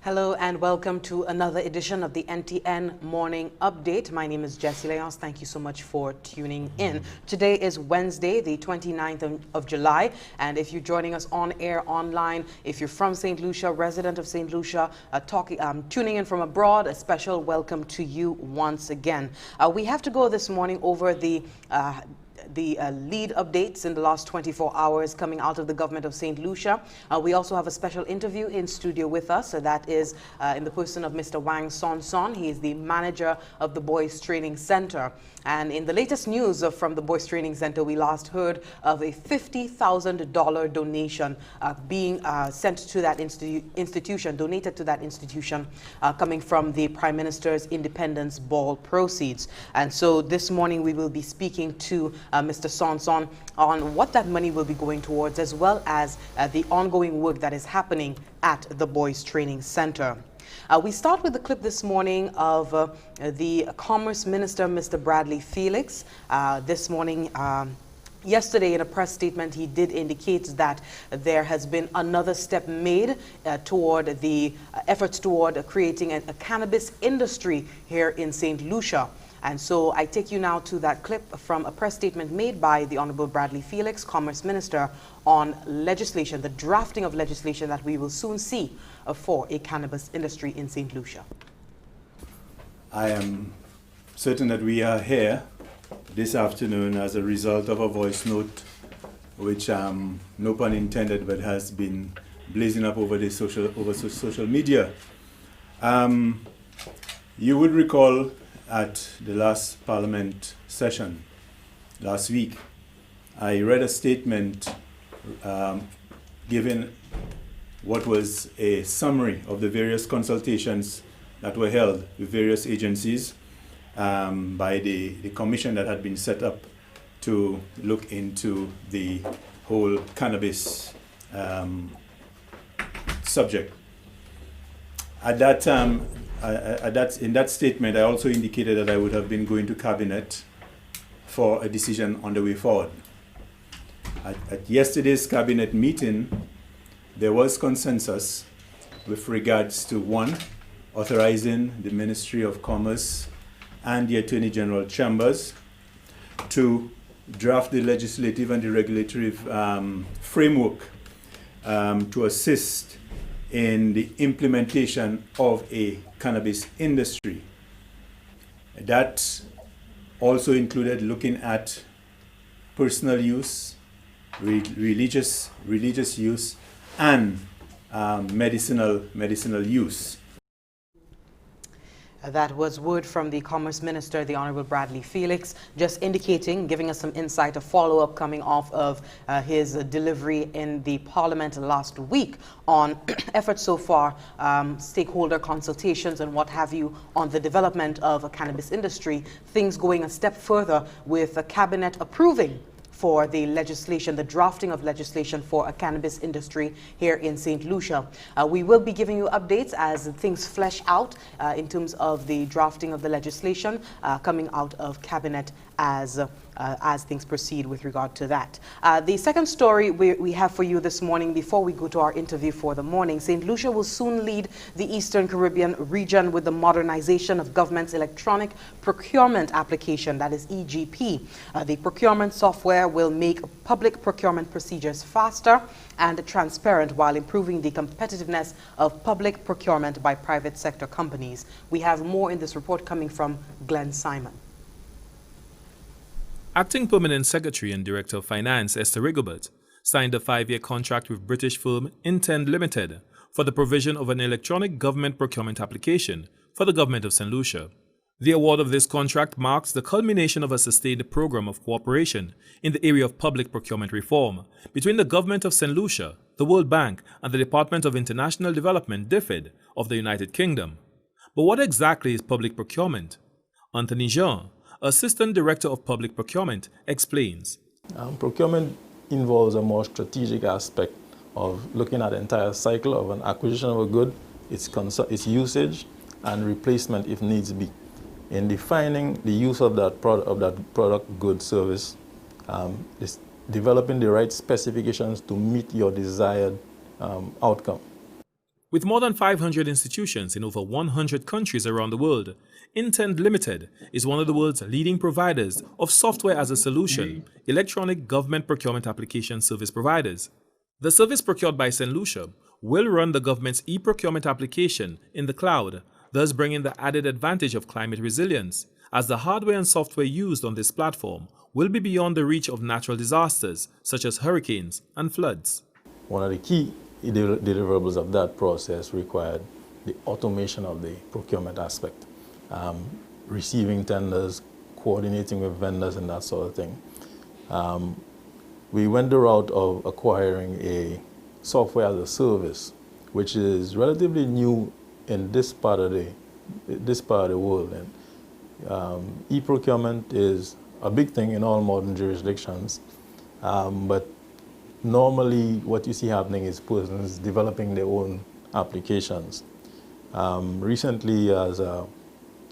Hello and welcome to another edition of the NTN Morning Update. My name is Jessie Leons. Thank you so much for tuning in. Today is Wednesday, the 29th of July. And if you're joining us on air, online, if you're from St. Lucia, resident of St. Lucia, tuning in from abroad, a special welcome to you once again. We have to go this morning over the lead updates in the last 24 hours coming out of the government of St. Lucia. We also have a special interview in studio with us. So that is in the person of Mr. Wang Sonson. He is the manager of the Boys Training Center. And in the latest news from the Boys Training Center, we last heard of a $50,000 donation being sent to that institution, donated to that institution, coming from the Prime Minister's Independence Ball proceeds. And so this morning we will be speaking to Mr. Sonson on what that money will be going towards, as well as the ongoing work that is happening at the Boys Training Center. We start with the clip this morning of the Commerce Minister, Mr. Bradley Felix. This morning, yesterday in a press statement, he did indicate that there has been another step made toward the efforts toward creating a cannabis industry here in St. Lucia. And so I take you now to that clip from a press statement made by the Honorable Bradley Felix, Commerce Minister, on legislation, the drafting of legislation that we will soon see for a cannabis industry in St. Lucia. I am certain that we are here this afternoon as a result of a voice note which, no pun intended, but has been blazing up over the social media. You would recall at the last Parliament session last week, I read a statement giving what was a summary of the various consultations that were held with various agencies by the commission that had been set up to look into the whole cannabis subject. At that time, in that statement, I also indicated that I would have been going to Cabinet for a decision on the way forward. At yesterday's Cabinet meeting, there was consensus with regards to, one, authorizing the Ministry of Commerce and the Attorney General Chambers to draft the legislative and the regulatory framework to assist in the implementation of a cannabis industry. That also included looking at personal use, religious use, and medicinal use. That was word from the Commerce Minister, the Honorable Bradley Felix, just indicating, giving us some insight, a follow-up coming off of his delivery in the Parliament last week on efforts so far, stakeholder consultations and what have you, on the development of a cannabis industry, things going a step further with the Cabinet approving for the legislation, the drafting of legislation for a cannabis industry here in St. Lucia. We will be giving you updates as things flesh out in terms of the drafting of the legislation coming out of Cabinet as things proceed with regard to that. The second story we have for you this morning, before we go to our interview for the morning, St. Lucia will soon lead the Eastern Caribbean region with the modernization of government's electronic procurement application, that is EGP. The procurement software will make public procurement procedures faster and transparent while improving the competitiveness of public procurement by private sector companies. We have more in this report coming from Glenn Simon. Acting Permanent Secretary and Director of Finance Esther Rigobert signed a 5-year contract with British firm Intend Limited for the provision of an electronic government procurement application for the government of St. Lucia. The award of this contract marks the culmination of a sustained program of cooperation in the area of public procurement reform between the government of St. Lucia, the World Bank, and the Department of International Development (DFID) of the United Kingdom. But what exactly is public procurement? Anthony Jean, Assistant Director of Public Procurement, explains. Procurement involves a more strategic aspect of looking at the entire cycle of an acquisition of a good, its usage, and replacement if needs be. In defining the use of that product, good, service, is developing the right specifications to meet your desired outcome. With more than 500 institutions in over 100 countries around the world, Intend Limited is one of the world's leading providers of software as a solution, electronic government procurement application service providers. The service procured by St. Lucia will run the government's e-procurement application in the cloud, thus bringing the added advantage of climate resilience, as the hardware and software used on this platform will be beyond the reach of natural disasters such as hurricanes and floods. One of the key deliverables of that process required the automation of the procurement aspect, receiving tenders, coordinating with vendors and that sort of thing. We went the route of acquiring a software as a service, which is relatively new in this part of the world. And e-procurement is a big thing in all modern jurisdictions, but normally what you see happening is persons developing their own applications. Recently, as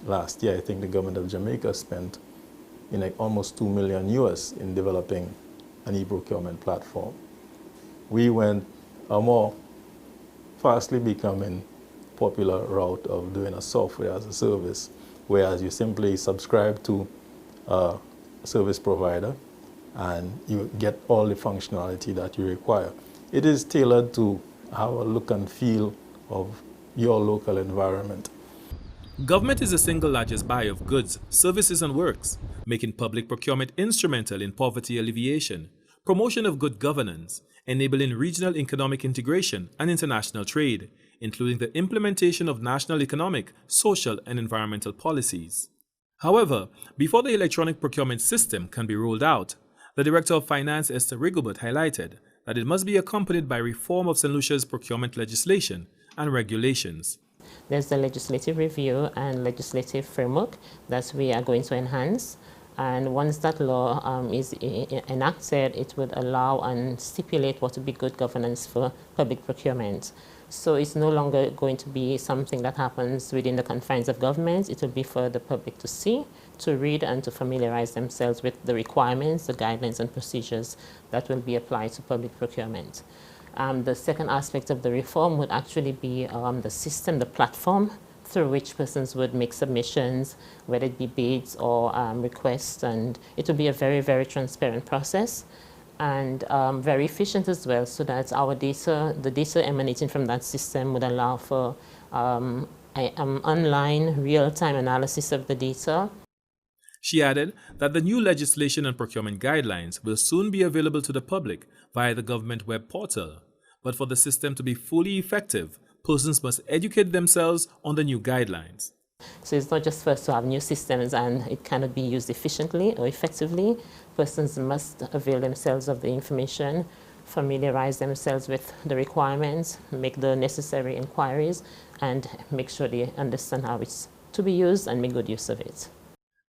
last year, I think the government of Jamaica spent almost $2 million US in developing an e-procurement platform. We went a more fastly becoming popular route of doing a software as a service, whereas you simply subscribe to a service provider and you get all the functionality that you require. It is tailored to have a look and feel of your local environment. Government is the single largest buyer of goods, services and works, making public procurement instrumental in poverty alleviation, promotion of good governance, enabling regional economic integration and international trade, including the implementation of national economic, social and environmental policies. However, before the electronic procurement system can be rolled out, the Director of Finance, Esther Rigobert, highlighted that it must be accompanied by reform of St. Lucia's procurement legislation and regulations. There's the legislative review and legislative framework that we are going to enhance. And once that law is enacted, it would allow and stipulate what would be good governance for public procurement. So it's no longer going to be something that happens within the confines of government. It will be for the public to see, to read, and to familiarize themselves with the requirements, the guidelines, and procedures that will be applied to public procurement. The second aspect of the reform would actually be the system, the platform through which persons would make submissions, whether it be bids or requests, and it will be a very, very transparent process and very efficient as well, so that our data, the data emanating from that system would allow for online real-time analysis of the data. She added that the new legislation and procurement guidelines will soon be available to the public via the government web portal. But for the system to be fully effective, persons must educate themselves on the new guidelines. So it's not just for us to have new systems and it cannot be used efficiently or effectively. Persons must avail themselves of the information, familiarize themselves with the requirements, make the necessary inquiries, and make sure they understand how it's to be used and make good use of it.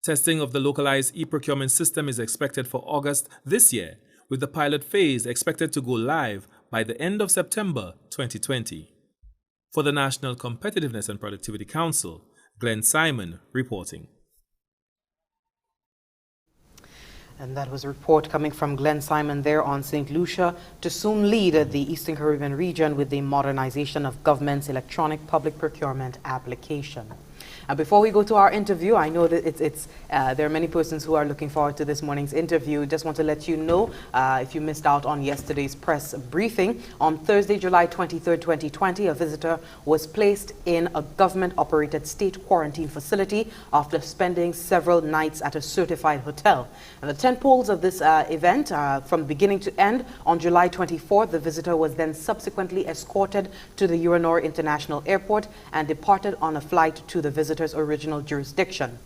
Testing of the localized e-procurement system is expected for August this year, with the pilot phase expected to go live by the end of September 2020. For the National Competitiveness and Productivity Council, Glenn Simon reporting. And that was a report coming from Glenn Simon there on St. Lucia to soon lead the Eastern Caribbean region with the modernization of government's electronic public procurement application. Before we go to our interview, I know that there are many persons who are looking forward to this morning's interview. Just want to let you know, if you missed out on yesterday's press briefing, on Thursday, July 23rd, 2020, a visitor was placed in a government-operated state quarantine facility after spending several nights at a certified hotel. And the 10 poles of this event, from beginning to end, on July 24th, the visitor was then subsequently escorted to the Uranor International Airport and departed on a flight to the visitor's original jurisdiction.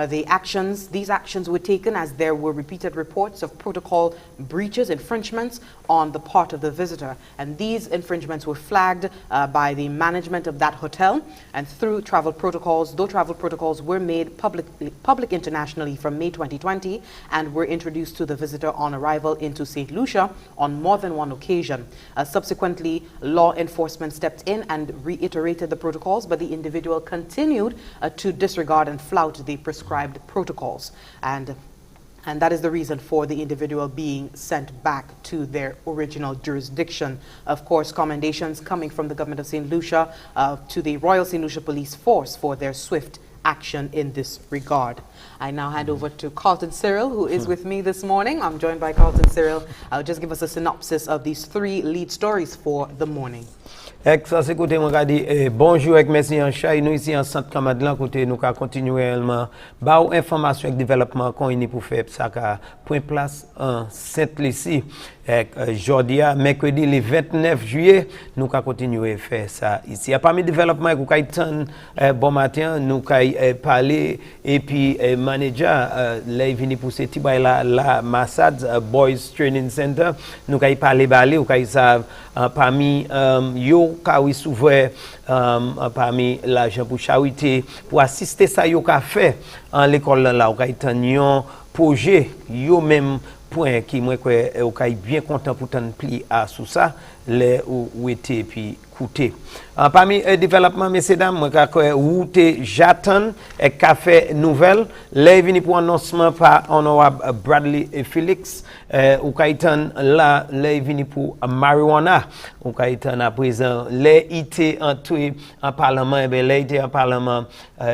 These actions were taken as there were repeated reports of protocol breaches, infringements on the part of the visitor. And these infringements were flagged by the management of that hotel and through travel protocols. Though travel protocols were made public internationally from May 2020 and were introduced to the visitor on arrival into St. Lucia on more than one occasion. Subsequently, law enforcement stepped in and reiterated the protocols, but the individual continued to disregard and flout the prescribed protocols. And And that is the reason for the individual being sent back to their original jurisdiction. Of course, commendations coming from the government of St. Lucia to the Royal St. Lucia Police Force for their swift action in this regard. I now hand over to Carlton Cyril, who is with me this morning. I'm joined by Carlton Cyril. Just give us a synopsis of these 3 lead stories for the morning. Bonjour et merci en chay nous ici en centre Camadlan côté nous ka continuellement ba information avec développement qu'on est pour faire ça ka point place en Sainte-Lucie Jordia mercredi le 29 juillet nous ka continuer faire ça ici parmi développement qu'on ka tan bon matin nous ka parler et puis manager là vini pour ce petit la Massad Boys Training Center nous ka parler balé ou ka savent parmi yo ka oui souvert parmi l'argent pour charité pour assister ça yo ka fait en l'école là ou ka un projet yo même point qui moi que ou ka bien content pour tant pli à sous ça les ou était puis coûter parmi développement messieurs dames moi ka ou te j'attends et café nouvelle les vini pour annoncement par honorable Bradley Felix ou kaitan là les vini pour marijuana ou kaitan à présent les été entré en parlement et ben les été en parlement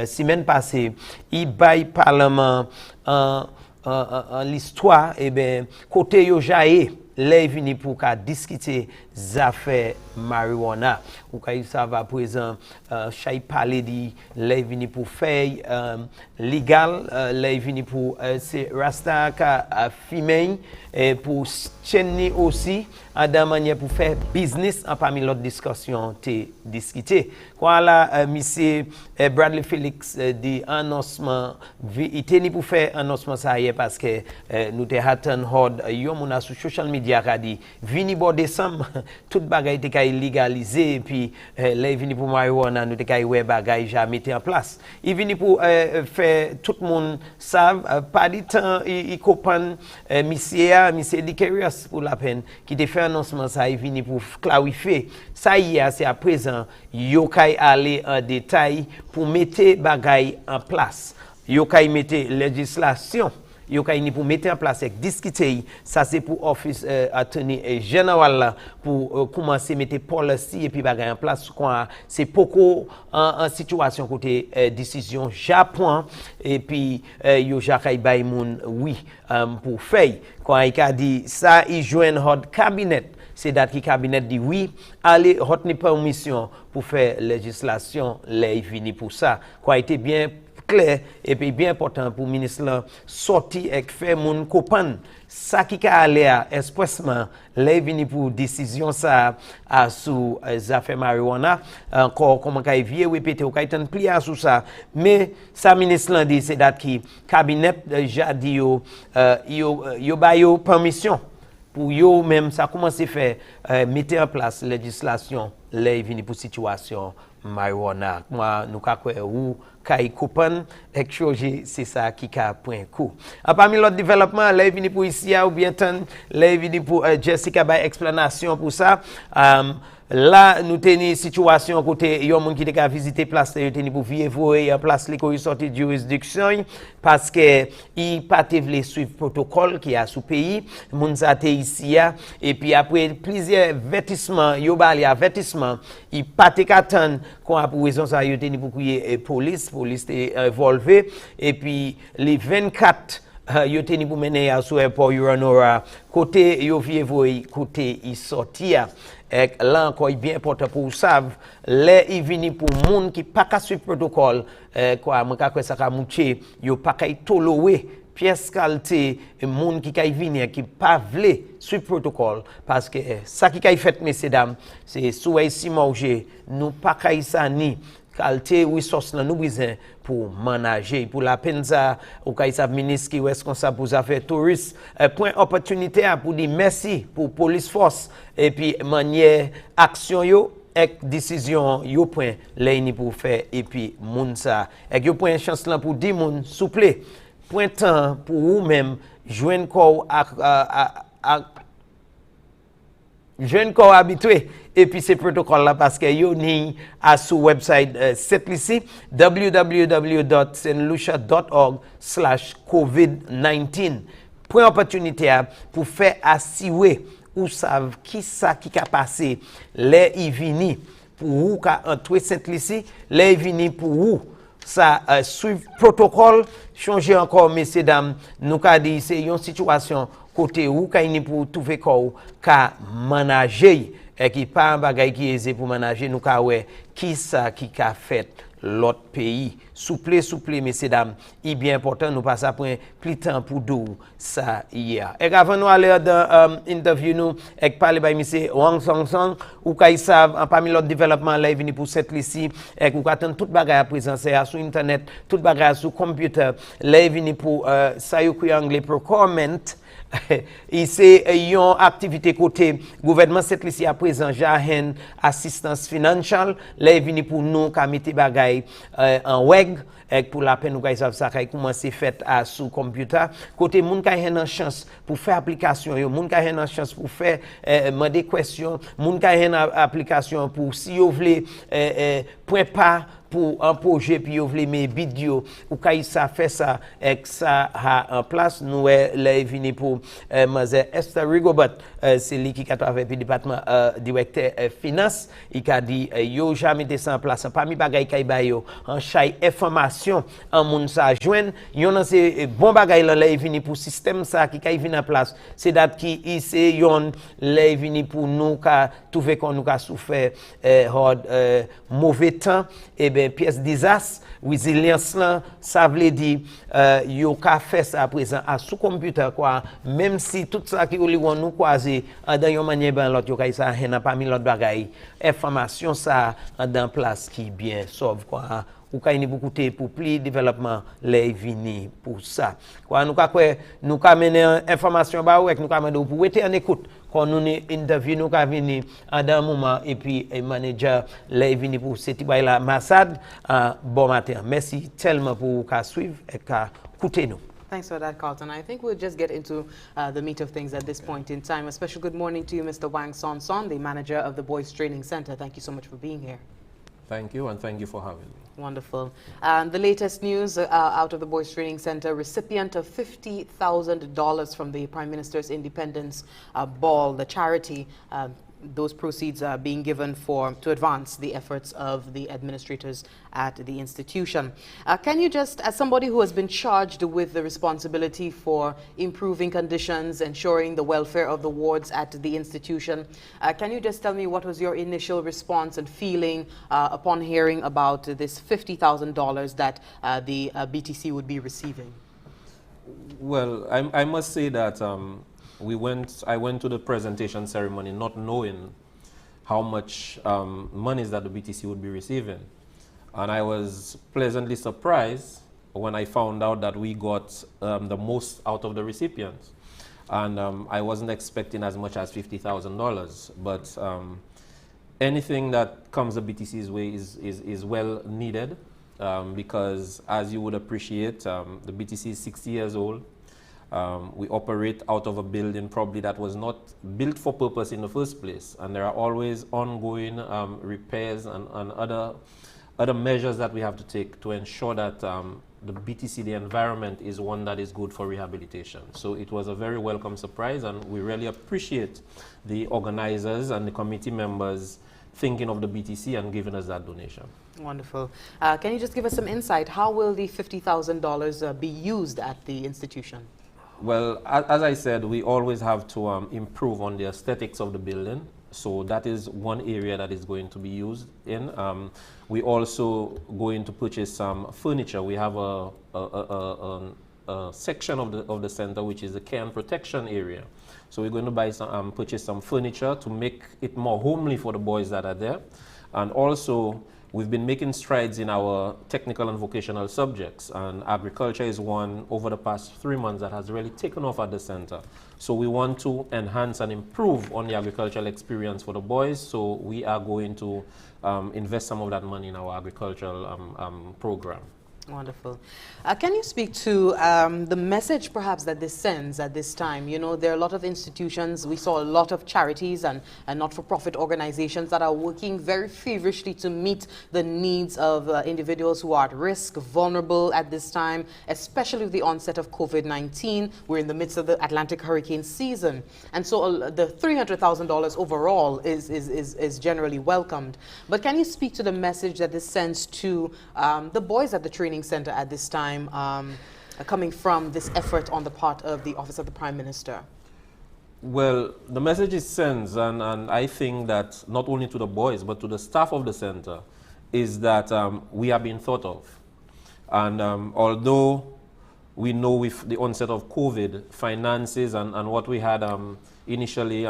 semaine passée il bail parlement en l'histoire et ben côté yo jaé les vini pour ka discuter affaires marijuana ou ka ça va présent chay parler di les vini pour faire légal les vini pour c'est rasta ka fimei et pour chenni aussi à de manière pour faire business en parmi l'autre discussion te discuter voilà monsieur Bradley Felix dit annoncement il teni pour faire annoncement ça hier parce que nous te hatten hord yo mon sur social media ka dit vini bo décembre tout bagay te kay légaliser et puis les vini pour marijuana nous te kay ouais bagay jamais en place il vini pour faire tout le monde savent pas du temps il copain monsieur Dicarius pour la peine qui te fait annoncement ça il vini pour clarifier ça hier c'est à présent yo kay aller en détail pour mettre bagay en place yo kay mettre législation yo kay ni pour mettre en place et discuter ça c'est pour office attorney général pour commencer mettre policy et puis bagay en place quoi c'est beaucoup en situation côté décision Japon et puis yo jakay bay moun oui pour faire quand il a dit ça il joint hot cabinet c'est date qui cabinet dit oui aller retenir permission pour faire législation les vini pour ça quoi était bien clair et puis bien important pour ministre là sortir et faire mon copain ça qui a aller expressement les vini pour décision ça à sous affaires marijuana encore comment kay vieux répéter ou kay tan plier sous ça mais ça ministre là dit c'est date qui cabinet déjà dit yo ba yo permission pour yo même ça commence à faire mettre en place législation les vini pour situation marijuana moi nous ka ou kay coupon exchoger c'est ça qui ka point coup parmi l'autre développement les vini pour ici ou bien tant les vini pour Jessica by explanation pour ça là nous tenons situation côté yon moun qui te ka visiter place te teni pour virer en place les ko sorti juridiction parce que il pas te vle suivre protocole qui a sous pays moun sa te ici et puis après plusieurs avertissements yo ba li avertissement il pas te attendre qu'on a pour raison ça yo teni pour crier police te involvé et puis les 24 yo teni pour mener à sous airport Uranora côté yo virer côté il sortir et là encore bien important pour savent les il vini pour monde qui pas ka suivre protocole quoi moi ka ça ka mouché yo pas ka toléré pièce qualité monde qui kay venir qui pas vle suivre protocole parce que ça qui kay fait messieurs dames c'est sous ici manger nous pas kay ça ni qualité ressources là nous besoin pour manager pour la peine ça ou kay sa ministre qui responsable pour affaires touristes point opportunité pour dire merci pour police force et puis manière action yo et décision yo point là pour faire et puis moun ça et yo point chance là pour dire moun souple point temps pour vous même joindre corps jeune corps habitué et puis ces protocoles là parce que yo ni à sur website cette ici www.stlucia.org/covid19 pour opportunité pour faire assurer ou savent qui ça qui a passé les vini pour ou ka entrer Saint-Lucie les vini pour ou ça suivre protocole changer encore messieurs dames nous ka dit c'est une situation côté ou ka ni pour trouver corps ka manager et qui pas un bagay qui aisé pour manager nous ka ouais qui ça qui a fait l'autre pays souple messieurs dames il bien important nous pas ça pour plus temps pour dou ça hier et avant nous aller dans interview nous et parler by monsieur Wang Sonson ou kay savent en parmi l'autre développement là venu pour cette ici et ou attend toute bagarre à présence sur internet toute bagarre sur computer là venu pour ça yo anglais procurement et c'est une activité côté gouvernement cette ici à présent jahen assistance financière là venu pour nous ka mettre bagay en web et pour la peine nous ka savent ça commencer fait à sous computer côté moun ka une chance pour faire application yo moun ka une chance pour faire demander question moun ka une application pour si vous voulez point pas pour un projet puis vous voulez mes vidéos ou quand ça fait ça et ça a en place nous est venu pour mademoiselle Esther Rigobert c'est lui qui a travaillé avec le département directeur finance il a dit yo jamais descend en place parmi bagay kay ba yo en chay information en moun ça joindre yon c'est bon bagay là venu pour système ça qui kay vinn en place c'est date qui c'est yon là venu pour nous ka trouver qu'on nous ka souffert mauvais temps et ben pièce désastre résilience là ça veut dire yo ka fait ça à présent à sous computer quoi même si tout ça qui nous croiser dans une manière ben l'autre yo ka ça n'a pas mis l'autre bagaille information ça dans place qui bien sauve quoi ou ka ni beaucoup pour plus développement les vini pour ça quoi nous ka mener information ba ou nous ka demander pour être en écoute quand nous interview nous ka venir dans moment et puis manager les vini pour cette bail là Massad bon matin merci tellement pour ka suivre et ka écouter nous. Thanks for that, Carlton. I think we'll just get into the meat of things at this point in time. A special good morning to you, Mr. Wang Sonson, the manager of the Boys Training Center. Thank you so much for being here. Thank you, and thank you for having me. Wonderful. The latest news out of the Boys Training Center, recipient of $50,000 from the Prime Minister's Independence Ball, the charity. Those proceeds are being given to advance the efforts of the administrators at the institution. Can you just, as somebody who has been charged with the responsibility for improving conditions, ensuring the welfare of the wards at the institution, can you just tell me what was your initial response and feeling upon hearing about this $50,000 that the BTC would be receiving? Well, I must say that I went to the presentation ceremony not knowing how much monies that the BTC would be receiving. And I was pleasantly surprised when I found out that we got the most out of the recipients. And I wasn't expecting as much as $50,000. But anything that comes the BTC's way is well needed because, as you would appreciate, the BTC is 60 years old. We operate out of a building probably that was not built for purpose in the first place, and there are always ongoing repairs and other measures that we have to take to ensure that the BTC, the environment, is one that is good for rehabilitation. So it was a very welcome surprise, and we really appreciate the organizers and the committee members thinking of the BTC and giving us that donation. Wonderful. Can you just give us some insight? How will the $50,000 be used at the institution? Well, as I said, we always have to improve on the aesthetics of the building. So that is one area that is going to be used in. We also going to purchase some furniture. We have a section of the center which is the care and protection area. So we're going to buy some, purchase some furniture to make it more homely for the boys that are there. And also, we've been making strides in our technical and vocational subjects, and agriculture is one over the past 3 months that has really taken off at the center. So we want to enhance and improve on the agricultural experience for the boys, so we are going to invest some of that money in our agricultural program. Wonderful. Can you speak to the message perhaps that this sends at this time? You know, there are a lot of institutions, we saw a lot of charities and not-for-profit organizations that are working very feverishly to meet the needs of individuals who are at risk, vulnerable at this time, especially with the onset of COVID-19. We're in the midst of the Atlantic hurricane season. And so the $300,000 overall is generally welcomed. But can you speak to the message that this sends to the boys at the training center at this time, coming from this effort on the part of the Office of the Prime Minister? Well, the message it sends, and I think that not only to the boys, but to the staff of the center, is that we are being thought of. And although we know with the onset of COVID, finances and what we had initially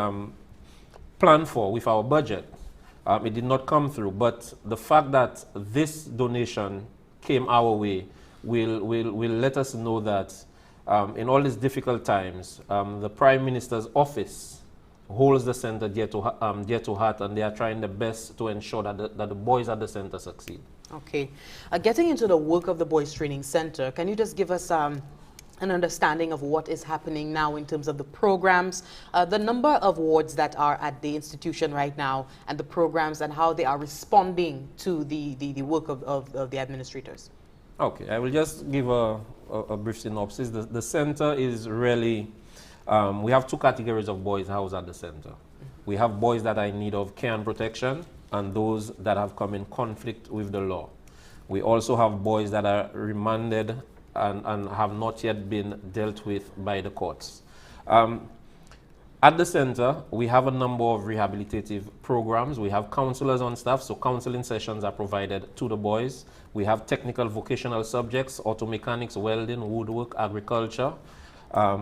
planned for with our budget, it did not come through. But the fact that this donation came our way will let us know that in all these difficult times, the Prime Minister's office holds the center dear to heart, and they are trying their best to ensure that the boys at the center succeed. Okay. Getting into the work of the Boys Training Center, can you just give us an understanding of what is happening now in terms of the programs, the number of wards that are at the institution right now, and the programs and how they are responding to the work of the administrators? Okay, I will just give a brief synopsis. The center is really, we have two categories of boys housed at the center. We have boys that are in need of care and protection, and those that have come in conflict with the law. We also have boys that are remanded and have not yet been dealt with by the courts. At the center, we have a number of rehabilitative programs. We have counselors on staff, so counseling sessions are provided to the boys. We have technical vocational subjects, auto mechanics, welding, woodwork, agriculture.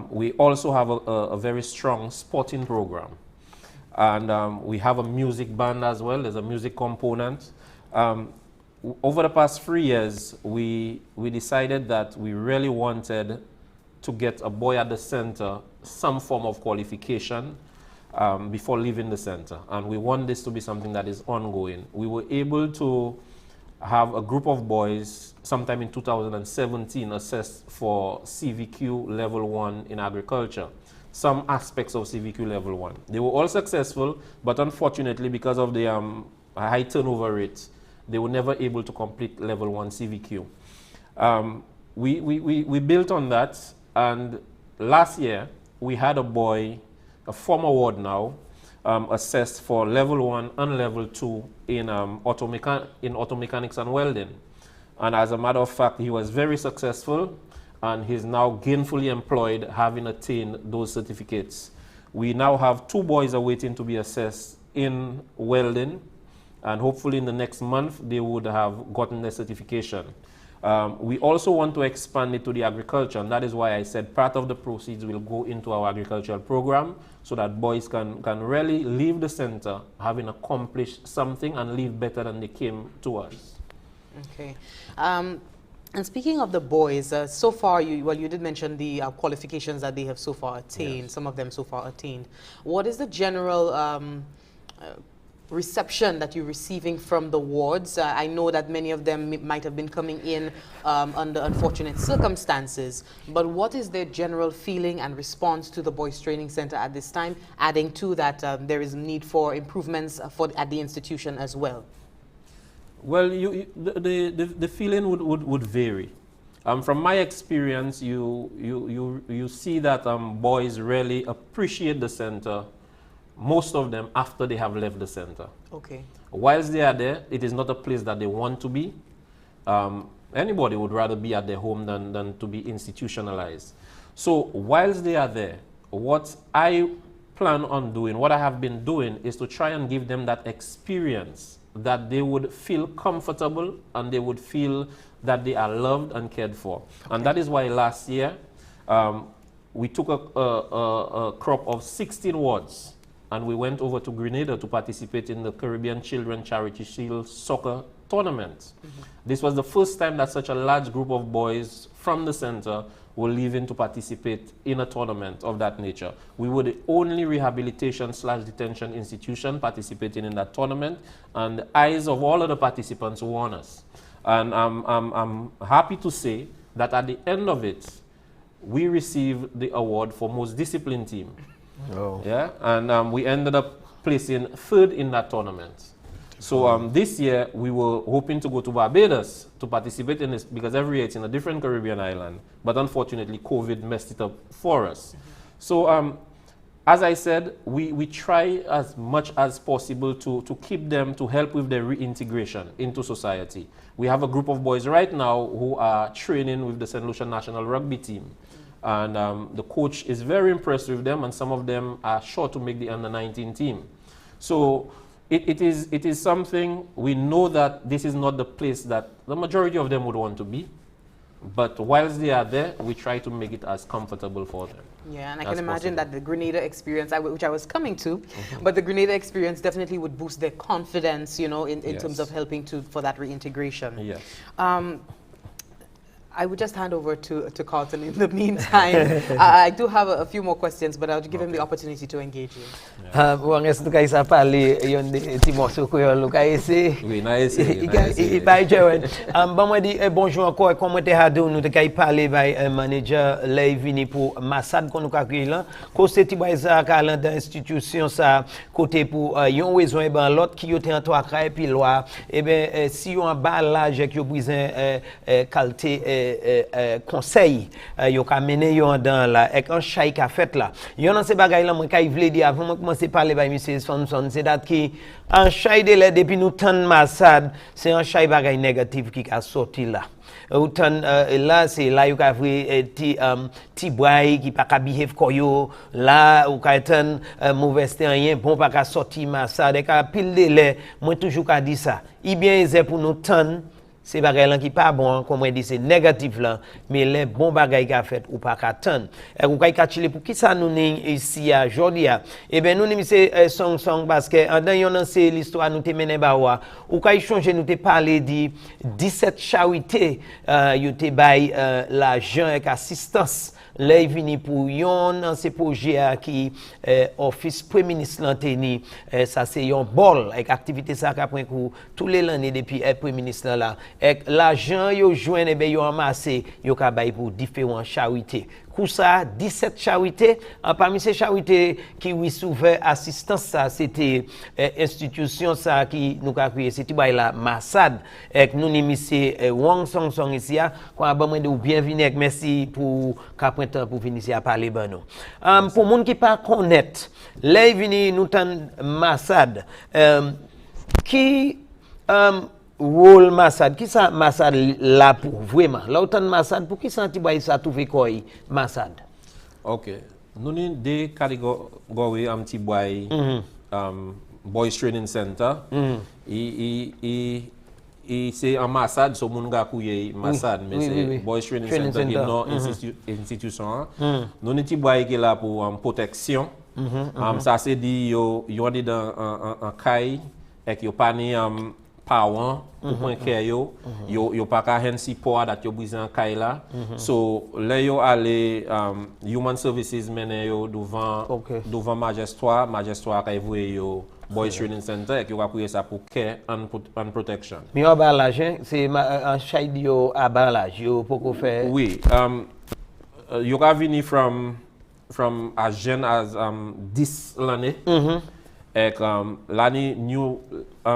We also have a very strong sporting program. And we have a music band as well. There's a music component. Over the past 3 years, we decided that we really wanted to get a boy at the center some form of qualification before leaving the center. And we want this to be something that is ongoing. We were able to have a group of boys sometime in 2017 assessed for CVQ level 1 in agriculture, some aspects of CVQ level 1. They were all successful, but unfortunately, because of the high turnover rate, they were never able to complete level 1 CVQ. We built on that, and last year we had a boy, a former ward now, assessed for level 1 and level 2 in auto mechanics and welding. And as a matter of fact, he was very successful, and he's now gainfully employed, having attained those certificates. We now have 2 boys awaiting to be assessed in welding, and hopefully in the next month they would have gotten their certification. We also want to expand it to the agriculture, and that is why I said part of the proceeds will go into our agricultural program, so that boys can really leave the center having accomplished something and leave better than they came to us. Okay. And speaking of the boys, so far, you did mention the qualifications that they have so far attained, yes. Some of them so far attained. What is the general reception that you're receiving from the wards? I know that many of them might have been coming in under unfortunate circumstances, but what is their general feeling and response to the Boys Training Center at this time, adding to that there is a need for improvements at the institution as well? Well, the feeling would vary. From my experience, you see that boys really appreciate the center, most of them after they have left the center. Okay. Whilst they are there, it is not a place that they want to be. Anybody would rather be at their home than to be institutionalized. So whilst they are there, what I plan on doing, what I have been doing, is to try and give them that experience, that they would feel comfortable and they would feel that they are loved and cared for. Okay. And that is why last year we took a crop of 16 wards, and we went over to Grenada to participate in the Caribbean Children Charity Shield Soccer Tournament. Mm-hmm. This was the first time that such a large group of boys from the center were leaving to participate in a tournament of that nature. We were the only rehabilitation/detention institution participating in that tournament, and the eyes of all of the participants were on us. And I'm happy to say that at the end of it, we received the award for most disciplined team. Oh. Yeah, and we ended up placing 3rd in that tournament. So this year we were hoping to go to Barbados to participate in this because every year it's in a different Caribbean island. But unfortunately, COVID messed it up for us. So as I said, we try as much as possible to keep them, to help with their reintegration into society. We have a group of boys right now who are training with the St. Lucia national rugby team. And the coach is very impressed with them, and some of them are sure to make the under-19 team. So it is something, we know that this is not the place that the majority of them would want to be. But whilst they are there, we try to make it as comfortable for them. Yeah, and I can imagine that the Grenada experience, which I was coming to, but the Grenada experience definitely would boost their confidence, you know, in terms of helping for that reintegration. Yes. I would just hand over to Carlton in the meantime. I do have a few more questions, but I'll give him the opportunity to engage you. Wang est ka isa pale yon de ti morceau ko yon ka ese. Oui, na ese. I ba jewen. Ba moi di bonjour encore comment te hado nous te kay parler by manager lay vini pour massade qu'on ka kri lan. Ko se ti ba isa ka lan dans institution ça côté pour yon besoin ben l'autre qui yo te en toi kray puis loi et ben si yon ba l'âge que yo besoin qualité conseil yo ka mener yo dans là et un chay ka fait là yo nan se bagay là moi kay vle di avant moi commencer parler by monsieur Sonson c'est dat qui un chay de là depuis nous tan massade c'est un chay bagay négatif qui a sorti là autant là c'est là yo ka vre ti boy qui pas ka behave koyo là ou ka tan mauvais rien bon pas ka sorti massade ka pile de là moi toujours ka dit ça il bien c'est pour nous tan c'est bagay lan qui pas bon comme on dit c'est négatif là mais les bons bagay qu'a fait ou pas qu'attendre et ou ka chile pour qui ça nous ici à Jordia et ben nous c'est song parce que en dans c'est l'histoire nous te mené ba ou ka changer nous te parler dit 17 charité yo te bay l'argent et assistance là vini pour yon dans ces projets qui office premier ministre l'anteni ça c'est yon bol avec activité ça qu'a prend coup tous les l'année depuis premier ministre là et l'argent yo joine et ben yo amassé yo ka bay pour différents charités pour ça 17 charités parmi ces charités qui recevaient assistance ça c'était institution ça qui nous a créé c'était bay la Massad et nous ni monsieur Wang Sonson ici quoi ba moi de bienvenue avec merci pour ka temps pour venir ici à parler ben nous pour monde qui pas connaître là vini nous tan Massad qui rôle Massad qui ça Massad là pour vraiment là autant Massad pour qui ça ti bay ça trouver quoi Massad OK nous ni des catégories un petit boy boys training center et c'est un Massad so moun ga kouye Massad mais c'est boys training center qui non institution nous ni ti boy qui là pour protection ça c'est dit yo dit dans un caille et yo pas ni power pour point que yo pas ka hen support that yo besoin kay là so là yo aller human services mene yo devant majestoire kay voué yo boys training center et yo va créer ça pour care and protection mais yo balage c'est un chaide yo à balage yo pour faire oui you have venir from as jeune as 10 l'année et l'année new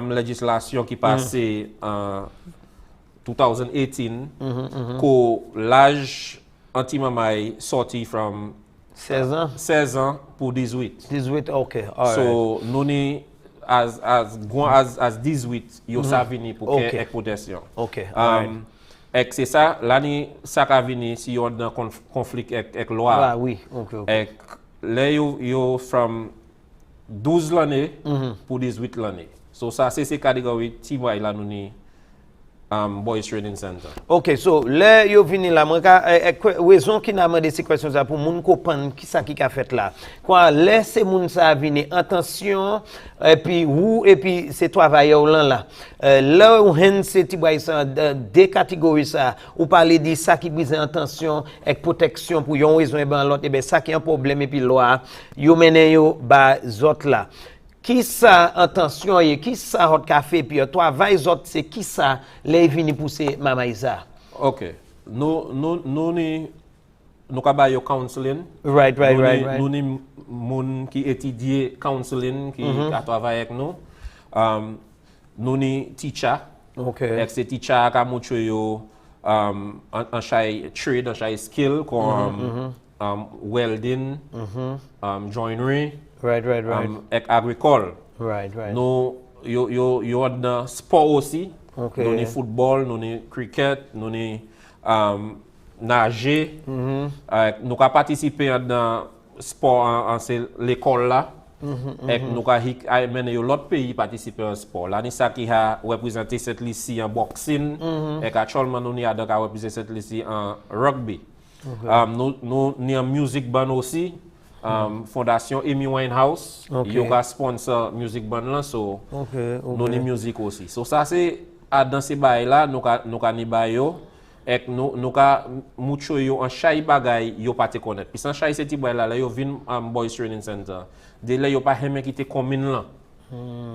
législation qui passait en 2018 que l'âge anti-mamai sorti from 16 ans pour 18 okay so nous ni as 18 yo ça venir pour care et protection et c'est ça l'année ça ka venir si on dans conflit avec loi oui et là yo from 12 l'année pour 18 l'année. So ça c'est ces catégories T-boy là nous ni boys training center. OK, so là yo vini là moi raison qui n'a demandé ces questions ça pour moun comprendre qui ça qui a fait là. Quoi laisser moun ça vini attention et puis c'est travailleur là là ou hen c'est T-boy ça deux catégories ça ou parler de ça qui besoin attention et protection pour yon raison et ben l'autre et ben ça qui un problème et puis loi yo mène yo ba autres là qui ça intention et qui ça hot café puis toi va autres c'est qui ça les vini pousser Mama Isa. OK. Nous ka ba yo counseling. Right. Nous ni moun qui étudie counseling qui a travaillé avec nous. Nous ni teacher. OK. Et ces teacher ka mucho yo en chai trade, en chai skill comme welding, joinery. Right. Et agricole. Right. Nous yo dans sport aussi. Okay. Nous ni football, nous ni cricket, nous ni nager. Nous ka participer dans sport en l'école là. Et nous ka mener l'autre pays participer en sport. Là ni ça qui a représenté cette lycée en boxing et actuellement nous ni a représenter cette lycée en rugby. Nous ni en music band aussi. Fondation Amy Winehouse, yo ka sponsor music band là so. Nous ni musique aussi. So ça c'est dans ces bail là nous ka ni bail yo et nous ka mucho yo en chai bagay yo pas te connaître. Puis sans chai c'est ti bail là yo vinn Boys Training Center. De là yo pas aimer quitter commune là.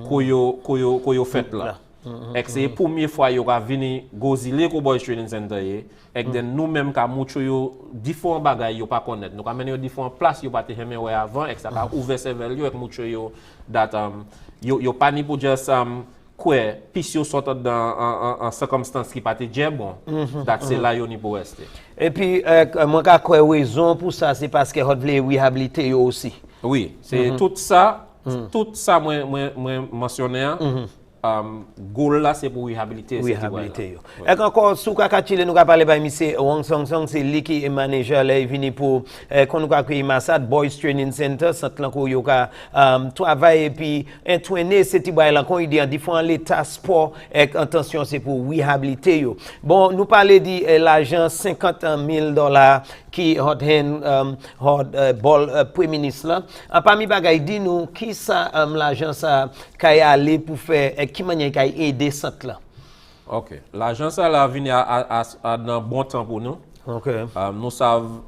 Ko yo fait là. Et c'est la première fois yo ka vinn gozile ko Boys Training Center et nous même ka mucho yo différents bagay yo pas connaître. Nous ka mener yo différents places yo pas te aimer ouais avant et ça ka ouvert cerveau yo avec mucho yo that yo pas ni pour just quoi puis yo sortent dans en circonstances qui pas te bon that c'est là yo ni pour rester. Et puis moi ka quoi raison pour ça c'est parce que hot vle réhabiliter yo aussi. Oui, c'est tout ça moi mentionné goal là c'est pour réhabiliter yo. Et encore sous ka Chile nous ka parler ba monsieur Wang Sonson c'est lui qui est manager là il vient pour qu'on nous ka créer Massad Boys Training Center centre là ko yo ka travailler puis entraîner cette bail là qu'on dit en différents l'état sport et intention c'est pour réhabiliter yo. Bon nous parler dit l'argent $50,000 qui hot ball premier ministre là parmi bagay dit nous qui ça l'argent ça kay aller pour faire qui manière kay aider centre là. OK, l'argent ça là vient à dans bon temps pour nous. OK. Nous savons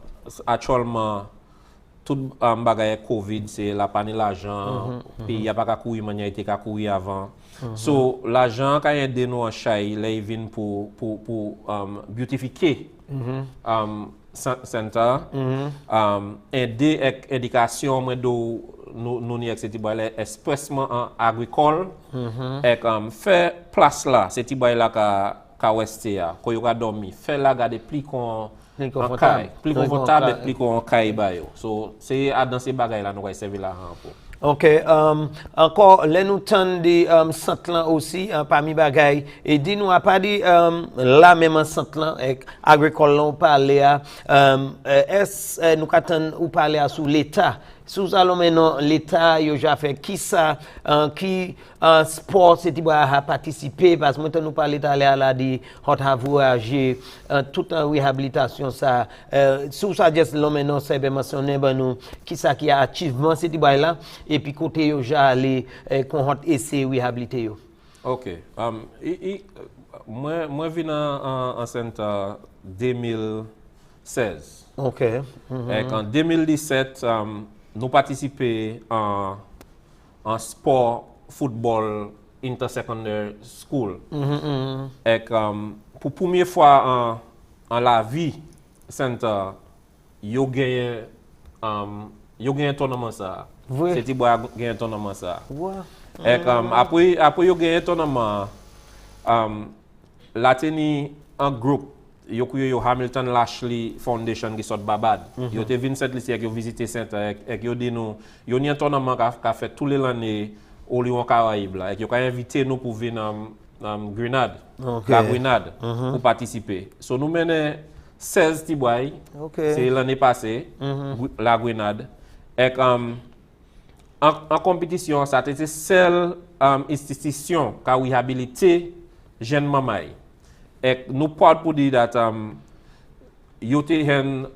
actuellement tout bagay Covid c'est la panne l'argent puis y a pas courir manière était ka courir avant. So l'argent kay aider nous en chai là il vient pour beautifier center aider avec éducation moi do nous ni etc bail expressement en agricole et faire place là cet bail là ka rester ko yo ka dormir faire là garder plus confortable plus caille bail so c'est dans ces bagages là nous va servir là pour. OK, encore les nous tend des centre là aussi parmi bagaille et dit nous a pas dit là même en centre là agricole on parler est nous attend ou parler sur l'état sous allons maintenant l'état yo ja fait qui ça qui sport c'est a participer parce que maintenant nous parler là dit hot have voyager toute en réhabilitation ça sous ça juste l'homme maintenant c'est bien mentionné ben nous qui ça qui a achievement c'est là et puis côté yo ja aller qu'on hot essayer réhabiliter yo. OK. Moi vinn en centre 2016. OK. Et en 2017 nous participer en sport football intersecondary school. Et pour première fois en la vie center yo gagné tournament ça. C'était bois gagné tournament ça. Et après yo gagné tournament la teni en groupe yo Hamilton Lashley Foundation qui sort Babad. Yo te vinn cette lycée yo visiter centre et yo dit nous yo ni un tournament qu'a fait tous les l'année au Lyon Caraïbes là et yo ka invité nous pour venir Grenade. La Grenade pour participer. So nous menons 16 petits boys. C'est l'année passée la Grenade et en compétition ça était seule institution qui a réhabilité jeune mamay. Et nous parlons pour dire que yo te hen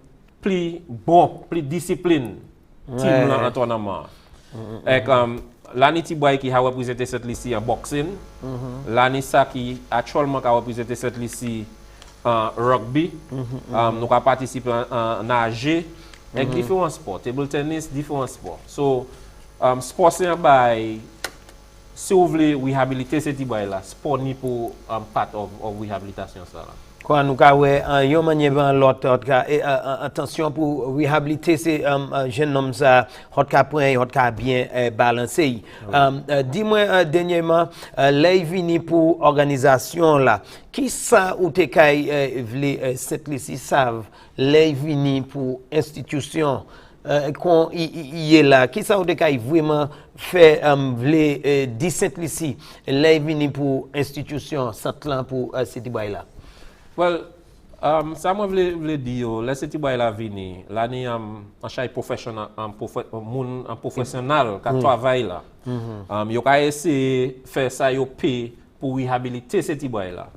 plus bon, plus discipline team là en tournament. Et l'année ti boy qui a représenté cette lycée en boxing, l'année ça qui actuellement a représenté cette lycée en rugby, nous avons participé en nager avec différents sports, table tennis, différents sports. So sport c'est un bail si ou vle rehabiliter se ti bay la, sport ni pour part of rehabilitation ça là. Quand nous avons yon manière ban l'autre attention pour réhabiliter ces jeunes hommes ça hot ka prend hot ka bien balancer. Dis-moi dernièrement les vini pour organisation là qui ça ou te kay vle Saint-Lucie savent les vini pour institution qu'on y est là qui ça ou te kay vraiment fait vle di Saint-Lucie les vini pour institution centre pour city boy là. Well, ça moi vle di yo, laisse ti boy la vini, la ni en chay professionnel en professionnel ka travail là. Yo ka essayer faire ça yo paye pour réhabiliter ce ti boy là.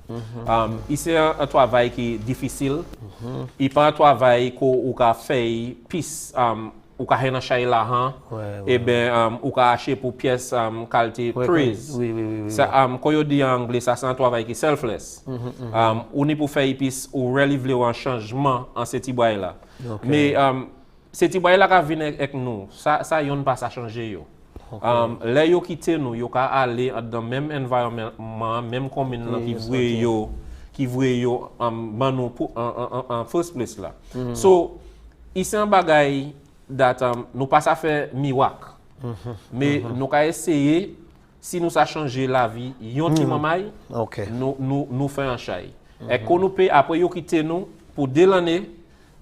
C'est un travail qui est difficile. Il pas un travail ou ka fait pis ou ka hen chay la han et ben ou ka acheter pour pièce qualité praise. Oui. Ça quand yo dit en anglais ça c'est un travail qui est selfless. Ou ni pour faire pis ou really vle un changement en ce ti boy là. Mais ce ti boy là ka vinn avec nous, ça yon pas ça changer yo. Là yo quitter nous, yo ka aller dans même environnement, même commune là qui voye yo ban nous en first place là. So ici un bagay that nous pas ça faire miracle. Mais nous ka essayer si nous ça changer la vie, yon ti mamay, nous fait un chay. Et qu'on nous paye après yo quitter nous pour 2 l'année,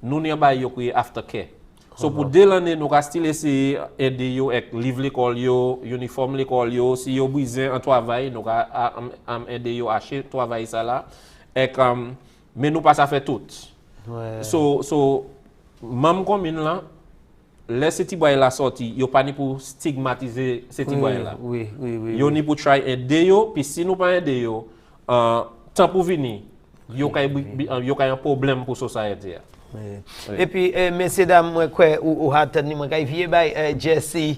nous n'y ba yo qui aftercare. So pour 2 l'année nous ka still essayer aider yo avec livre l'école yo, uniforme l'école yo, si yo besoin un travail, nous ka aider yo acheter travail ça là. Et mais nous pas ça faire tout. So même commune là les city boy la sorti, yo pas ni pour stigmatiser city boy là. Oui. Yo ni pour try aider yo, puis si nous pas aider yo, temps pour venir, yo kay un problème pour société. Et puis, messieurs, dames, ou attendez, moi, je vais Jesse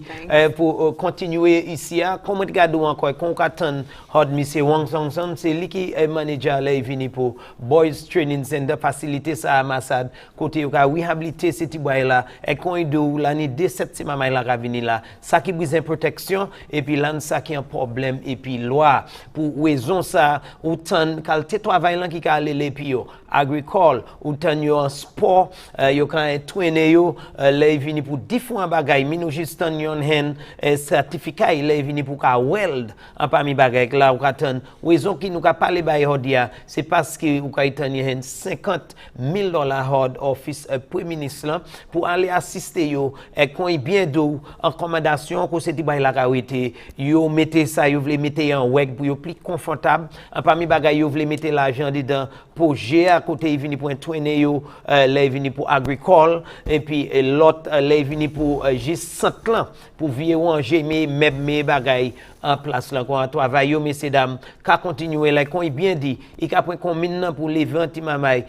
pour continuer ici. Comment regarder encore, quand on attend, monsieur Wang Sonson, c'est lui qui est manager là, il vient pour Boys Training Center, faciliter ça à Massad, côté où il a réhabilité ces petits boys là, et quand il doit l'année 17 semaines là, il vient là, ça qui besoin protection, et puis là, ça qui est un problème, et puis loi, pour raison ça, autant qualité travail là qui a aller puis agricole, autant yo en sport, yo kan traîner yo, les vini pour différents bagay, mi nou juste tan yon hen certificat, les vini pour ka weld, en parmi bagay là ou ka tan, raison qui nous ka parler bay hodia, c'est parce que ou ka tan yon $50,000 hard office premier ministre pour aller assister yo et quand bien d'eau en recommandation ko c'est bay la ka wete, yo mettez ça, yo vle mettez en web pour yo plus confortable, en parmi bagay yo vle mettez l'argent dedans pour gérer à côté vini pour traîner yo les vini pour agricole et puis l'autre les vini pour juste centre pour vieux ranger mes bagailles en place là quand travail yo messieurs dames ka continuer là quand il bien dit il ka prend combien pour lever anti mamay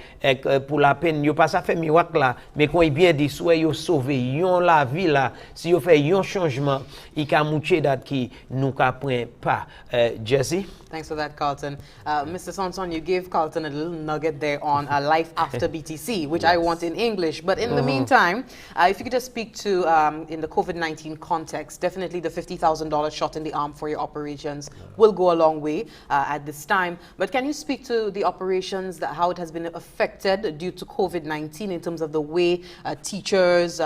pour la peine yo pas ça fait miracle là mais quand il bien dit soit yo sauver yon la vie là si yo fait yon changement il ka moucher date qui nous ka prend pas Jesse. Thanks for that, Carlton. Mr. Sonson, you gave Carlton a little nugget there on life after BTC, which I want in English. But in the meantime, if you could just speak to, in the COVID-19 context, definitely the $50,000 shot in the arm for your operations will go a long way at this time. But can you speak to the operations, how it has been affected due to COVID-19 in terms of the way teachers,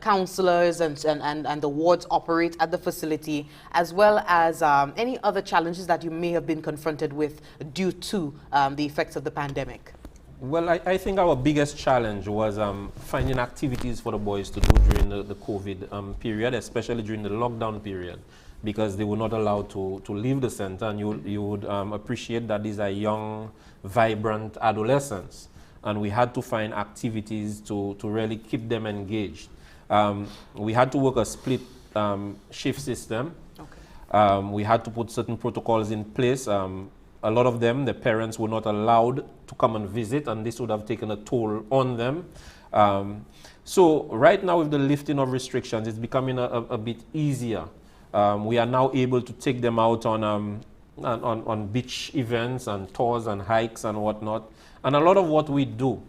counselors, and the wards operate at the facility, as well as any other challenges that you may have been confronted with due to the effects of the pandemic? Well, I think our biggest challenge was finding activities for the boys to do during the COVID period, especially during the lockdown period, because they were not allowed to leave the center, and you would appreciate that these are young, vibrant adolescents, and we had to find activities to really keep them engaged. We had to work a split shift system. We had to put certain protocols in place. A lot of them, the parents were not allowed to come and visit, and this would have taken a toll on them. So right now with the lifting of restrictions, it's becoming a bit easier. We are now able to take them out on beach events and tours and hikes and whatnot. And a lot of what we do,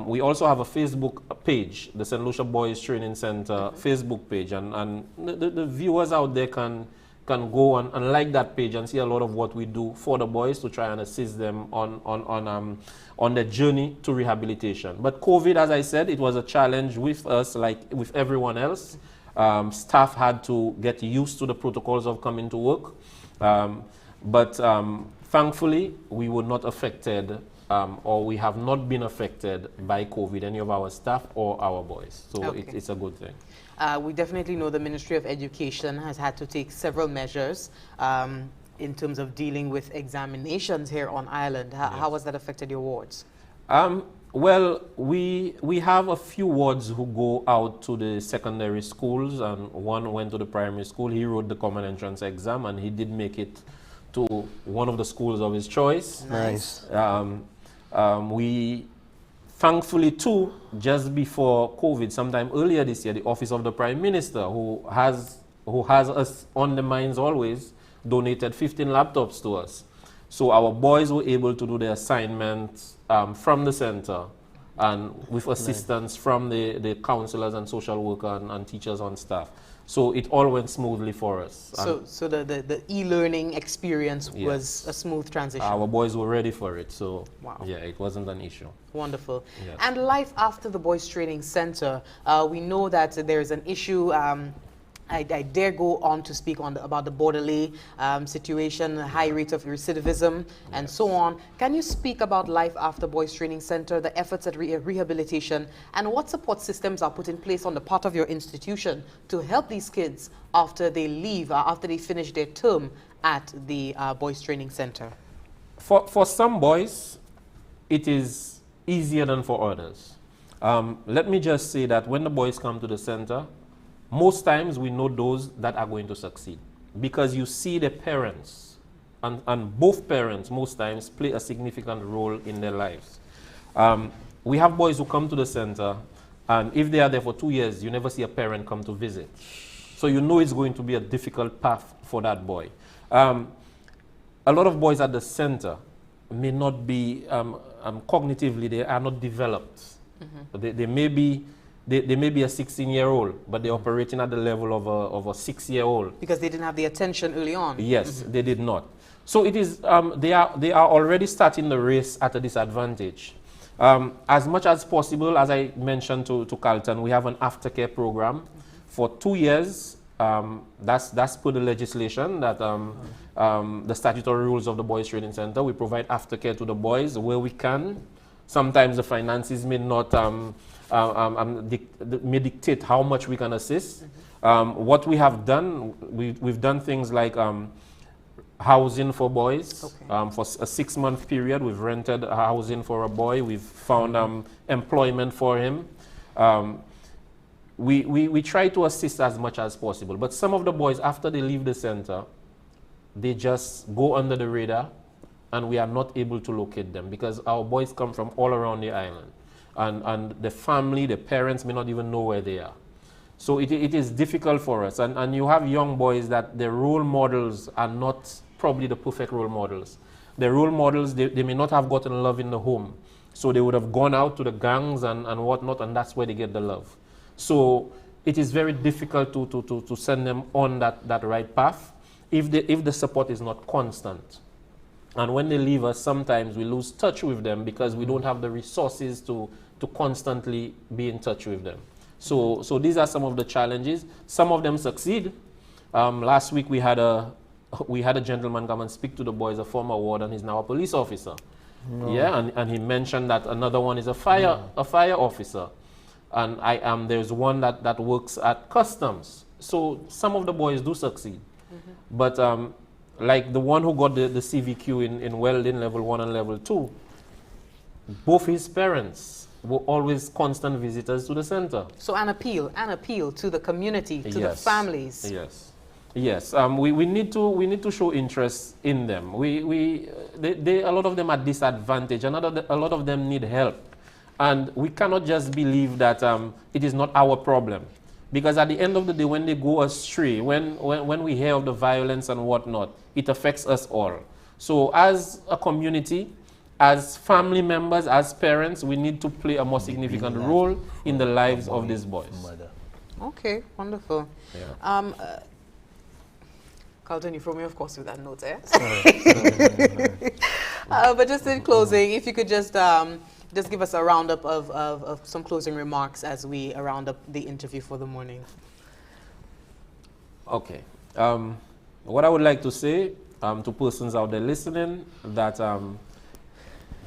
we also have a Facebook page, the St. Lucia Boys Training Center Facebook page, and the viewers out there can can go and like that page and see a lot of what we do for the boys to try and assist them on their journey to rehabilitation. But COVID, as I said, it was a challenge with us like with everyone else. Staff had to get used to the protocols of coming to work. But thankfully, we were not affected or we have not been affected by COVID, any of our staff or our boys. So Okay. it's a good thing. We definitely know the Ministry of Education has had to take several measures in terms of dealing with examinations here on Ireland. How has that affected your wards? Well, we have a few wards who go out to the secondary schools, and one went to the primary school. He wrote the common entrance exam, and he did make it to one of the schools of his choice. Nice. We thankfully too, just before COVID, sometime earlier this year, the Office of the Prime Minister, who has us on the minds always, donated 15 laptops to us. So our boys were able to do their assignments from the center and with assistance from the counselors and social worker and teachers on staff. So it all went smoothly for us. So the e-learning experience Yes. was a smooth transition. Our boys were ready for it. So Wow. yeah, it wasn't an issue. Wonderful. Yes. And life after the Boys Training Center, we know that there's an issue. I dare go on to speak about the borderlay situation, high rate of recidivism, and so on. Can you speak about life after Boys Training Center, the efforts at rehabilitation, and what support systems are put in place on the part of your institution to help these kids after they leave, after they finish their term at the Boys Training Center? For some boys, it is easier than for others. Let me just say that when the boys come to the center, most times we know those that are going to succeed because you see the parents and both parents most times play a significant role in their lives. We have boys who come to the center and if they are there for 2 years, you never see a parent come to visit. So you know it's going to be a difficult path for that boy. A lot of boys at the center may not be, cognitively, they are not developed. Mm-hmm. They may be a 16-year-old, but they're operating at the level of a 6-year-old. Because they didn't have the attention early on. Yes, they did not. So it is, they are already starting the race at a disadvantage. As much as possible, as I mentioned to Carlton, we have an aftercare program for 2 years. That's per the legislation that the statutory rules of the Boys Training Center. We provide aftercare to the boys where we can. Sometimes the finances may not may dictate how much we can assist. What we have done, we've done things like housing for boys. Okay. For a 6-month period, we've rented a housing for a boy. We've found employment for him. We try to assist as much as possible. But some of the boys, after they leave the center, they just go under the radar and we are not able to locate them because our boys come from all around the island. And the family, the parents may not even know where they are. So it is difficult for us. And you have young boys that their role models are not probably the perfect role models. Their role models, they may not have gotten love in the home. So they would have gone out to the gangs and whatnot, and that's where they get the love. So it is very difficult to send them on that right path if the support is not constant. And when they leave us, sometimes we lose touch with them because we don't have the resources to constantly be in touch with them. So these are some of the challenges. Some of them succeed. Last week we had a gentleman come and speak to the boys, a former ward, and he's now a police officer. No. Yeah, and he mentioned that another one is a fire officer. And there's one that works at customs. So some of the boys do succeed. Mm-hmm. But like the one who got the CVQ in welding level 1 and level 2, both his parents were always constant visitors to the center. So an appeal to the community, to the families. Yes. We need to show interest in them. A lot of them are disadvantaged, and a lot of them need help. And we cannot just believe that it is not our problem. Because at the end of the day, when they go astray, when we hear of the violence and whatnot, it affects us all. So as a community, as family members, as parents, we need to play a more significant role in the lives of these boys. Okay, wonderful. Yeah. Carlton, you throw me, of course, with that note, eh? Sorry. But just in closing, if you could just give us a roundup of some closing remarks as we round up the interview for the morning. Okay. What I would like to say to persons out there listening, that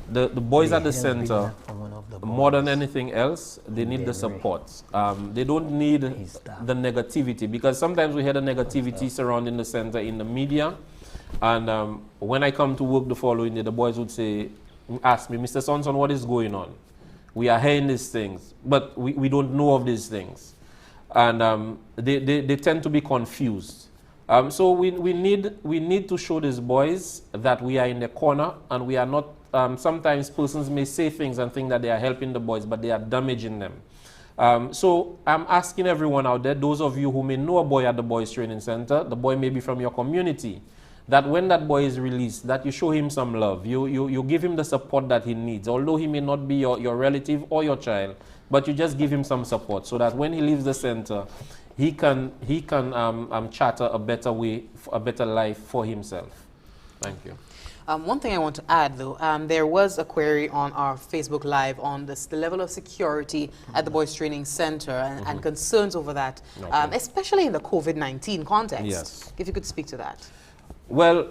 the boys at the center, more than anything else, they need the support. They don't need the negativity, because sometimes we hear the negativity surrounding the center in the media. And when I come to work the following day, the boys would ask me, Mr. Sonson, what is going on? We are hearing these things, but we don't know of these things. And they tend to be confused. So we need to show these boys that we are in the corner, and we are not. Sometimes persons may say things and think that they are helping the boys, but they are damaging them. So I'm asking everyone out there, those of you who may know a boy at the Boys Training Center, the boy may be from your community, that when that boy is released, that you show him some love. You give him the support that he needs, although he may not be your relative or your child, but you just give him some support so that when he leaves the center, he can charter a better way, a better life for himself. Thank you. One thing I want to add, though, there was a query on our Facebook Live on the level of security at the Boys Training Center and concerns over that, especially in the COVID-19 context. Yes. If you could speak to that. Well,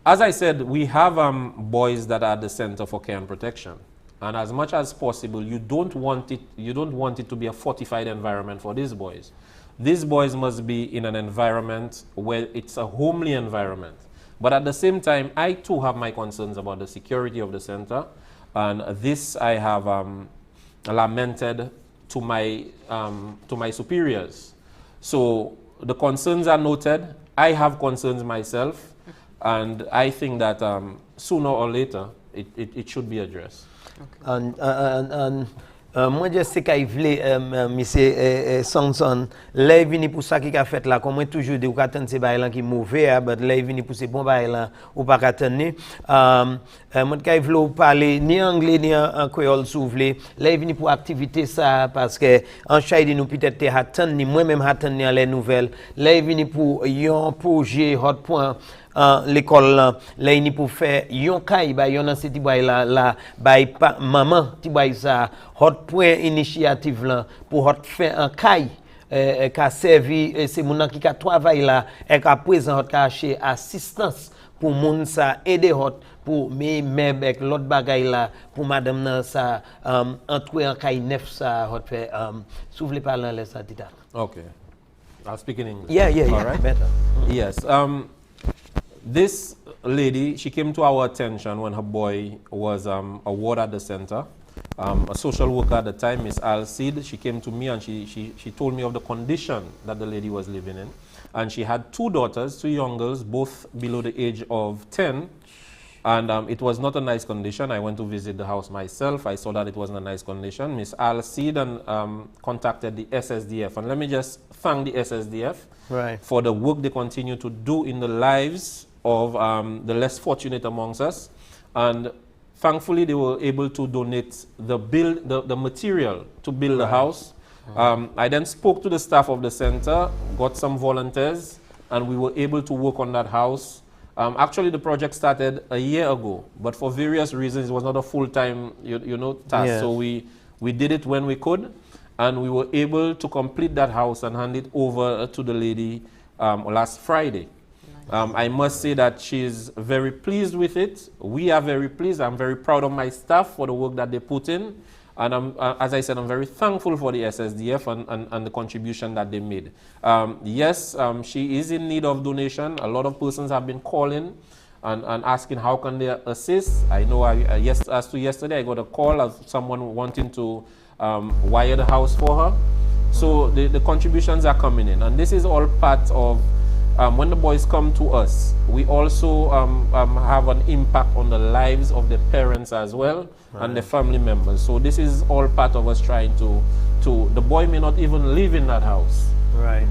as I said, we have boys that are at the Center for Care and Protection. And as much as possible, you don't want it to be a fortified environment for these boys. These boys must be in an environment where it's a homely environment. But at the same time, I too have my concerns about the security of the center, and this I have lamented to my superiors. So the concerns are noted. I have concerns myself, and I think that sooner or later it should be addressed. Okay. And moi je sais qu'il voulait monsieur Sonson là vini pour ça qui a fait là comme toujours de ou attendre ces bail là qui mauvais mais là vini pour ces bon bail là ou pas attendre moi qu'il voulait parler ni anglais ni en créole s'ouvler là vini pour activité ça parce que en chaide nous peut-être attendre ni moi même attendre les nouvelles là vini pour un projet hot point l'école là ni pour faire yon kay ba yon ce ti boy là bay maman ti boy ça hot point initiative là pour hot faire un kay ka servi c'est moun qui ka travail là et ka présent hot ka acheter assistance pour moun ça aider hot pour même avec l'autre bagay là pour madame nan ça entrer en kay neuf ça hot fait s'ouvre parler là ça dit. Okay, I'll speak in English. Yeah, All right? better. Yes. This lady, she came to our attention when her boy was a ward at the center. A social worker at the time, Miss Alcide, she came to me and she told me of the condition that the lady was living in. And she had two daughters, two young girls, both below the age of 10. And it was not a nice condition. I went to visit the house myself. I saw that it wasn't a nice condition. Miss Alcide contacted the SSDF. And let me just thank the SSDF for the work they continue to do in the lives of the less fortunate amongst us, and thankfully they were able to donate the material to build the house. I then spoke to the staff of the center, got some volunteers, and we were able to work on that house. Actually, the project started a year ago, but for various reasons, it was not a full-time task. Yeah. So we did it when we could, and we were able to complete that house and hand it over to the lady last Friday. I must say that she's very pleased with it. We are very pleased. I'm very proud of my staff for the work that they put in. And as I said, I'm very thankful for the SSDF and the contribution that they made. Yes, she is in need of donation. A lot of persons have been calling and asking how can they assist. I know as to yesterday, I got a call of someone wanting to wire the house for her. So the contributions are coming in. And this is all part of when the boys come to us, we also have an impact on the lives of the parents as well and the family members. So this is all part of us trying to the boy may not even live in that house.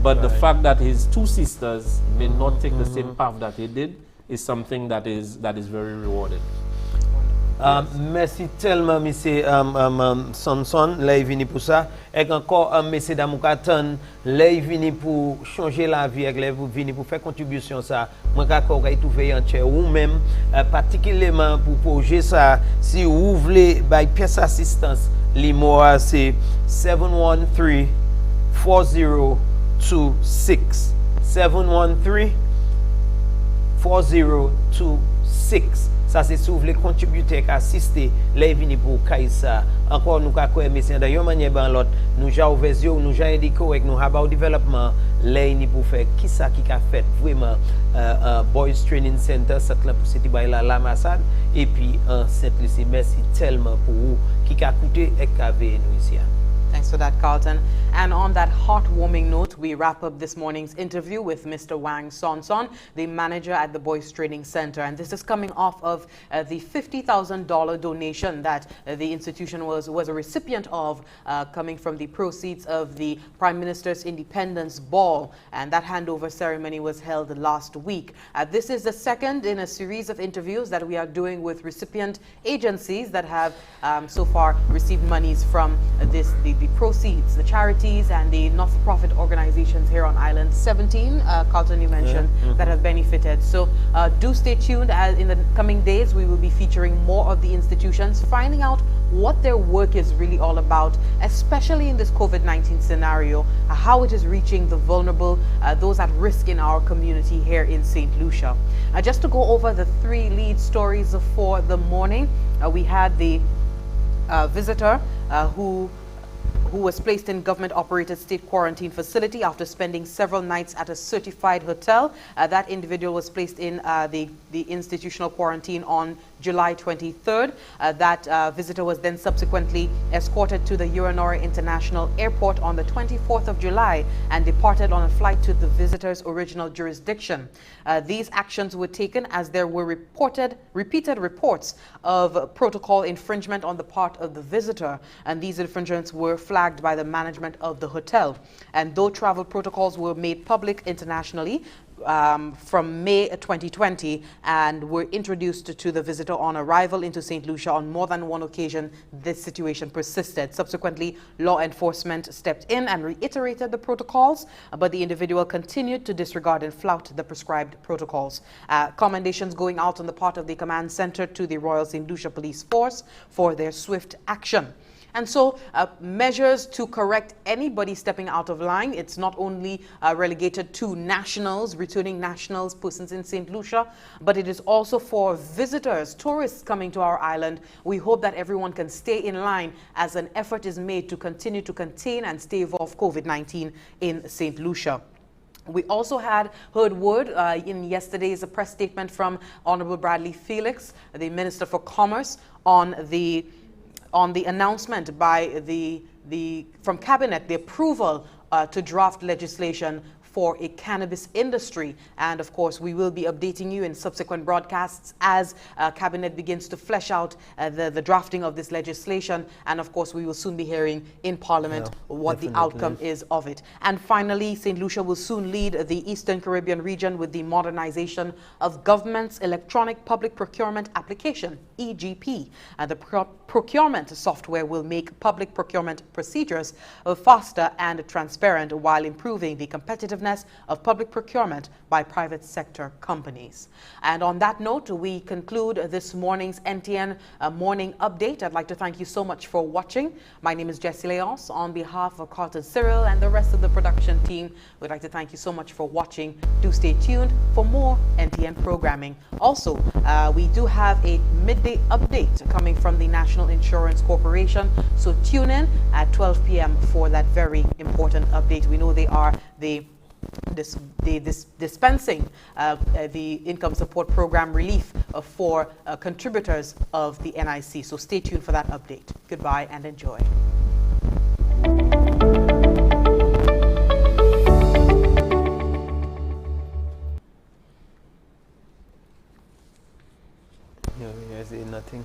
But the fact that his two sisters may not take the same path that he did is something that is very rewarding. Merci tellement, monsieur Sonson, là, il venu pour ça. Et encore, monsieur Damoukatan, là, il venu pour changer la vie, là, il venu pour faire contribution ça. Moi, quand vous trouvé en chair ou même, particulièrement pour projet ça, si vous voulez, pièce assistance, l'IMOA, c'est 713 4026. 713 4026. Ça c'est si vous voulez contribuer à assister les vini pour Kaisa. Encore nous avons mais c'est d'ailleurs manière ban l'autre nous avons ouvert nous avons indiqué avec nous about développement les ni pour faire qui ça qui a fait vraiment Boys Training Center ça là pour cette bail la Massade et puis Saint-Lucie merci tellement pour vous qui a coûté et qui avait nous ici. Thanks for that, Carlton. And on that heartwarming note, we wrap up this morning's interview with Mr. Wang Sonson, the manager at the Boys Training Center. And this is coming off of the $50,000 donation that the institution was a recipient of, coming from the proceeds of the Prime Minister's Independence Ball. And that handover ceremony was held last week. This is the second in a series of interviews that we are doing with recipient agencies that have so far received monies from the proceeds, the charities and the not-for-profit organizations here on Island. 17, Carlton, you mentioned, that have benefited. So do stay tuned. As in the coming days, we will be featuring more of the institutions, finding out what their work is really all about, especially in this COVID-19 scenario, how it is reaching the vulnerable, those at risk in our community here in St. Lucia. Just to go over the three lead stories for the morning, we had the visitor who was placed in government-operated state quarantine facility after spending several nights at a certified hotel. That individual was placed in the institutional quarantine on July 23rd. That visitor was then subsequently escorted to the Uranora International Airport on the 24th of July and departed on a flight to the visitor's original jurisdiction. These actions were taken as there were repeated reports of protocol infringement on the part of the visitor, and these infringements were flagged by the management of the hotel. And though travel protocols were made public internationally from May 2020 and were introduced to the visitor on arrival into St. Lucia on more than one occasion, this situation persisted. Subsequently, law enforcement stepped in and reiterated the protocols, but the individual continued to disregard and flout the prescribed protocols. Commendations going out on the part of the command center to the Royal St. Lucia Police Force for their swift action. And so measures to correct anybody stepping out of line. It's not only relegated to nationals, returning nationals, persons in St. Lucia, but it is also for visitors, tourists coming to our island. We hope that everyone can stay in line as an effort is made to continue to contain and stave off COVID-19 in St. Lucia. We also heard word in yesterday's press statement from Honorable Bradley Felix, the Minister for Commerce, on the announcement by from Cabinet, the approval to draft legislation for a cannabis industry. And of course, we will be updating you in subsequent broadcasts as Cabinet begins to flesh out the drafting of this legislation. And of course, we will soon be hearing in Parliament what the outcome is of it. And finally, St. Lucia will soon lead the Eastern Caribbean region with the modernization of government's electronic public procurement application, EGP. The procurement software will make public procurement procedures faster and transparent while improving the competitiveness of public procurement by private sector companies. And on that note, we conclude this morning's NTN Morning Update. I'd like to thank you so much for watching. My name is Jessie Leos. On behalf of Carlton Cyril and the rest of the production team, we'd like to thank you so much for watching. Do stay tuned for more NTN programming. Also, we do have a midday update coming from the National Insurance Corporation, so tune in at 12 p.m. for that very important update. We know they are dispensing the income support program relief for contributors of the NIC. So stay tuned for that update. Goodbye and enjoy. No, I say nothing.